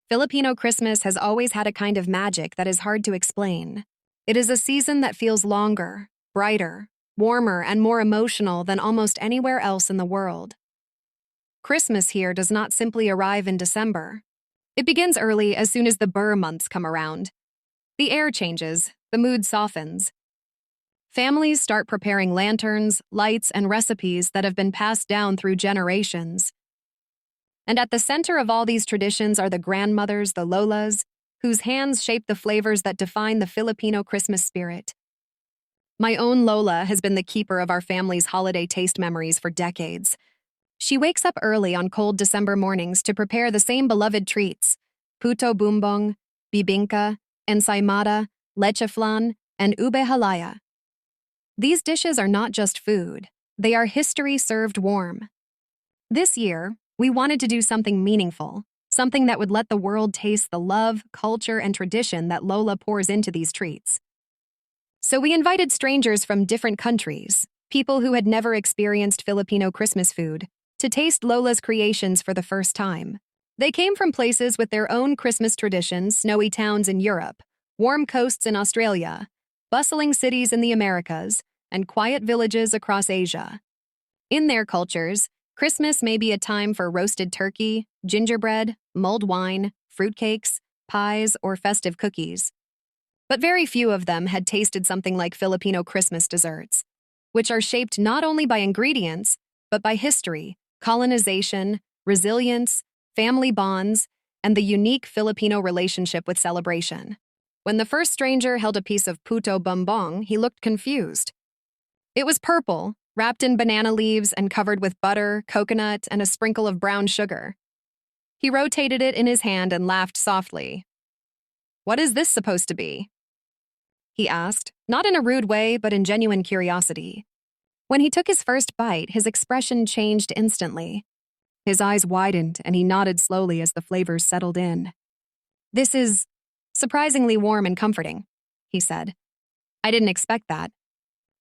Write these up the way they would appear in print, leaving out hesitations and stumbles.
Filipino Christmas has always had a kind of magic that is hard to explain. It is a season that feels longer, brighter, warmer, and more emotional than almost anywhere else in the world. Christmas here does not simply arrive in December. It begins early as soon as the Burr months come around. The air changes, the mood softens. Families start preparing lanterns, lights, and recipes that have been passed down through generations. And at the center of all these traditions are the grandmothers, the lolas, whose hands shape the flavors that define the Filipino Christmas spirit. My own Lola has been the keeper of our family's holiday taste memories for decades. She wakes up early on cold December mornings to prepare the same beloved treats: puto bumbong, bibingka, ensaymada, leche flan, and ube halaya. These dishes are not just food, they are history served warm. This year, we wanted to do something meaningful, something that would let the world taste the love, culture, and tradition that Lola pours into these treats. So we invited strangers from different countries, people who had never experienced Filipino Christmas food, to taste Lola's creations for the first time. They came from places with their own Christmas traditions: snowy towns in Europe, warm coasts in Australia, bustling cities in the Americas, and quiet villages across Asia. In their cultures, Christmas may be a time for roasted turkey, gingerbread, mulled wine, fruitcakes, pies, or festive cookies. But very few of them had tasted something like Filipino Christmas desserts, which are shaped not only by ingredients, but by history, colonization, resilience, family bonds, and the unique Filipino relationship with celebration. When the first stranger held a piece of puto bumbong, he looked confused. It was purple, wrapped in banana leaves and covered with butter, coconut, and a sprinkle of brown sugar. He rotated it in his hand and laughed softly. "What is this supposed to be?" he asked, not in a rude way, but in genuine curiosity. When he took his first bite, his expression changed instantly. His eyes widened and he nodded slowly as the flavors settled in. "This is surprisingly warm and comforting," he said. "I didn't expect that."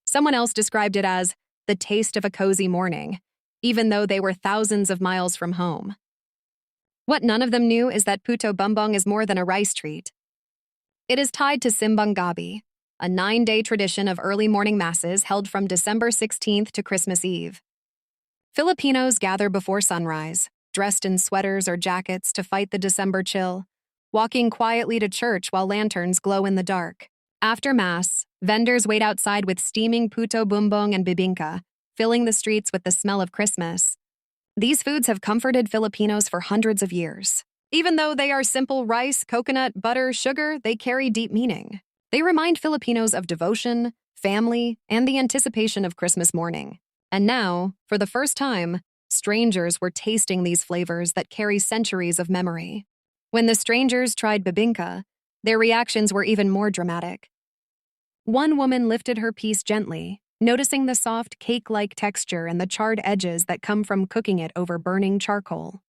Someone else described it as the taste of a cozy morning, even though they were thousands of miles from home. What none of them knew is that puto bumbong is more than a rice treat. It is tied to simbang gabi, a 9-day tradition of early morning masses held from December 16th to Christmas Eve. Filipinos gather before sunrise, dressed in sweaters or jackets to fight the December chill, walking quietly to church while lanterns glow in the dark. After Mass, vendors wait outside with steaming puto bumbong and bibingka, filling the streets with the smell of Christmas. These foods have comforted Filipinos for hundreds of years. Even though they are simple rice, coconut, butter, sugar, they carry deep meaning. They remind Filipinos of devotion, family, and the anticipation of Christmas morning. And now, for the first time, strangers were tasting these flavors that carry centuries of memory. When the strangers tried bibingka, their reactions were even more dramatic. One woman lifted her piece gently, noticing the soft cake-like texture and the charred edges that come from cooking it over burning charcoal.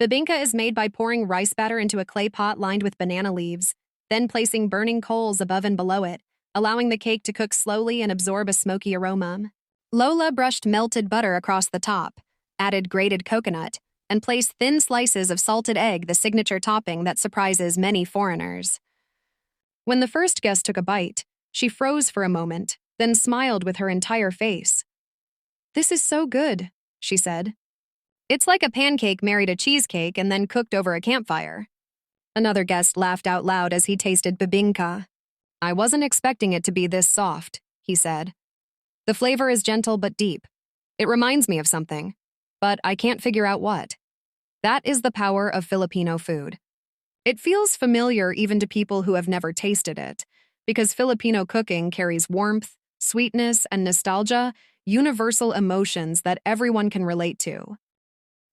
Bibingka is made by pouring rice batter into a clay pot lined with banana leaves, then placing burning coals above and below it, allowing the cake to cook slowly and absorb a smoky aroma. Lola brushed melted butter across the top, added grated coconut, and placed thin slices of salted egg, the signature topping that surprises many foreigners. When the first guest took a bite, she froze for a moment, then smiled with her entire face. "This is so good," she said. "It's like a pancake married a cheesecake and then cooked over a campfire." Another guest laughed out loud as he tasted bibingka. "I wasn't expecting it to be this soft," he said. "The flavor is gentle but deep. It reminds me of something, but I can't figure out what." That is the power of Filipino food. It feels familiar even to people who have never tasted it, because Filipino cooking carries warmth, sweetness, and nostalgia, universal emotions that everyone can relate to.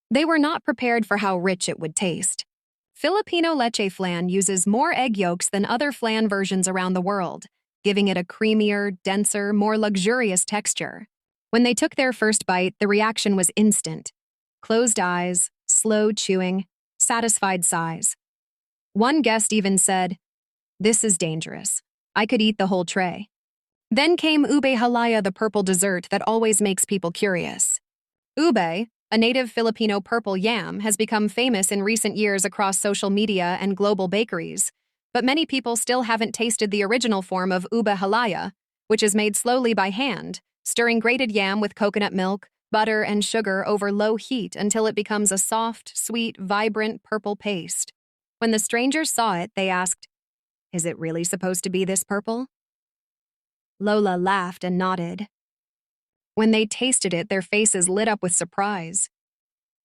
They were not prepared for how rich it would taste. Filipino leche flan uses more egg yolks than other flan versions around the world, giving it a creamier, denser, more luxurious texture. When they took their first bite, the reaction was instant. Closed eyes, slow chewing, satisfied sighs. One guest even said, "This is dangerous. I could eat the whole tray." Then came ube halaya, the purple dessert that always makes people curious. Ube, a native Filipino purple yam, has become famous in recent years across social media and global bakeries, but many people still haven't tasted the original form of ube halaya, which is made slowly by hand, stirring grated yam with coconut milk, butter, and sugar over low heat until it becomes a soft, sweet, vibrant purple paste. When the strangers saw it, they asked, "Is it really supposed to be this purple?" Lola laughed and nodded. When they tasted it, their faces lit up with surprise.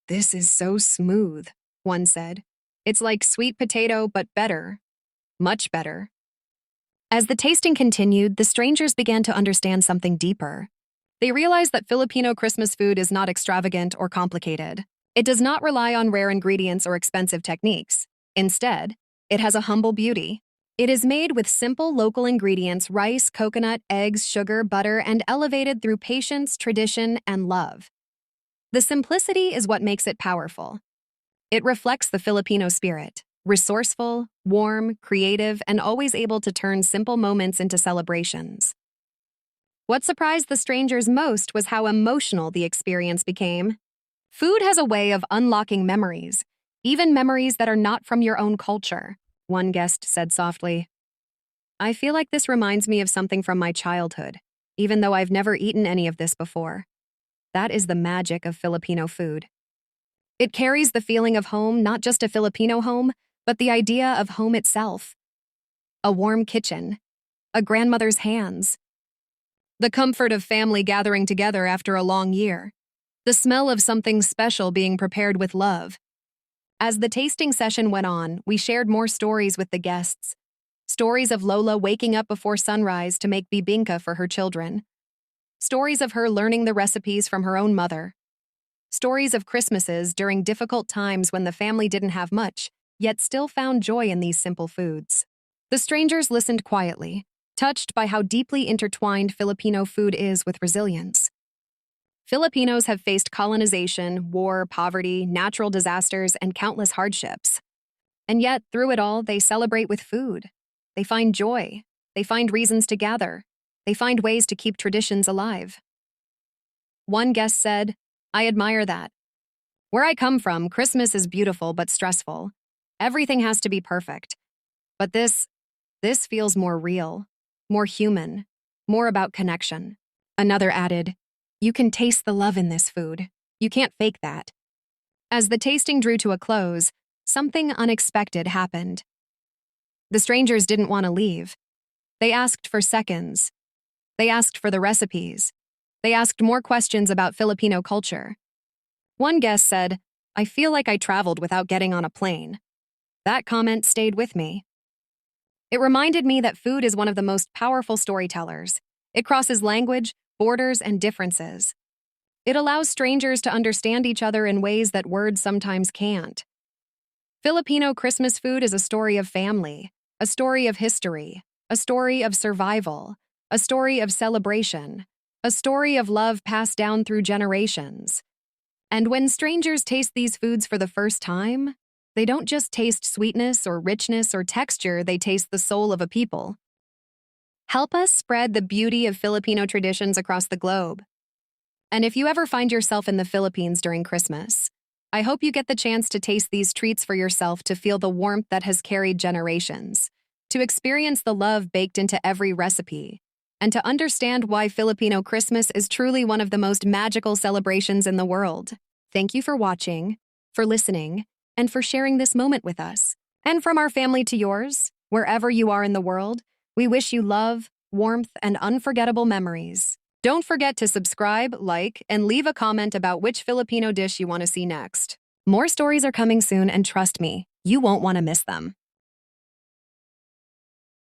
"This is so smooth," one said. "It's like sweet potato, but better. Much better." As the tasting continued, the strangers began to understand something deeper. They realized that Filipino Christmas food is not extravagant or complicated. It does not rely on rare ingredients or expensive techniques. Instead, it has a humble beauty. It is made with simple local ingredients: rice, coconut, eggs, sugar, butter, and elevated through patience, tradition, and love. The simplicity is what makes it powerful. It reflects the Filipino spirit: resourceful, warm, creative, and always able to turn simple moments into celebrations. What surprised the strangers most was how emotional the experience became. Food has a way of unlocking memories, even memories that are not from your own culture, one guest said softly. "I feel like this reminds me of something from my childhood, even though I've never eaten any of this before." That is the magic of Filipino food. It carries the feeling of home, not just a Filipino home, but the idea of home itself. A warm kitchen, a grandmother's hands, the comfort of family gathering together after a long year, the smell of something special being prepared with love. As the tasting session went on, we shared more stories with the guests. Stories of Lola waking up before sunrise to make bibingka for her children. Stories of her learning the recipes from her own mother. Stories of Christmases during difficult times when the family didn't have much, yet still found joy in these simple foods. The strangers listened quietly, touched by how deeply intertwined Filipino food is with resilience. Filipinos have faced colonization, war, poverty, natural disasters, and countless hardships. And yet, through it all, they celebrate with food. They find joy. They find reasons to gather. They find ways to keep traditions alive. One guest said, "I admire that. Where I come from, Christmas is beautiful but stressful. Everything has to be perfect. But this feels more real, more human, more about connection." Another added, "You can taste the love in this food. You can't fake that." As the tasting drew to a close, something unexpected happened. The strangers didn't want to leave. They asked for seconds. They asked for the recipes. They asked more questions about Filipino culture. One guest said, "I feel like I traveled without getting on a plane." That comment stayed with me. It reminded me that food is one of the most powerful storytellers. It crosses language, borders, and differences. It allows strangers to understand each other in ways that words sometimes can't. Filipino Christmas food is a story of family, a story of history, a story of survival, a story of celebration, a story of love passed down through generations. And when strangers taste these foods for the first time, they don't just taste sweetness or richness or texture, they taste the soul of a people. Help us spread the beauty of Filipino traditions across the globe. And if you ever find yourself in the Philippines during Christmas, I hope you get the chance to taste these treats for yourself, to feel the warmth that has carried generations, to experience the love baked into every recipe, and to understand why Filipino Christmas is truly one of the most magical celebrations in the world. Thank you for watching, for listening, and for sharing this moment with us. And from our family to yours, wherever you are in the world, we wish you love, warmth, and unforgettable memories. Don't forget to subscribe, like, and leave a comment about which Filipino dish you want to see next. More stories are coming soon, and trust me, you won't want to miss them.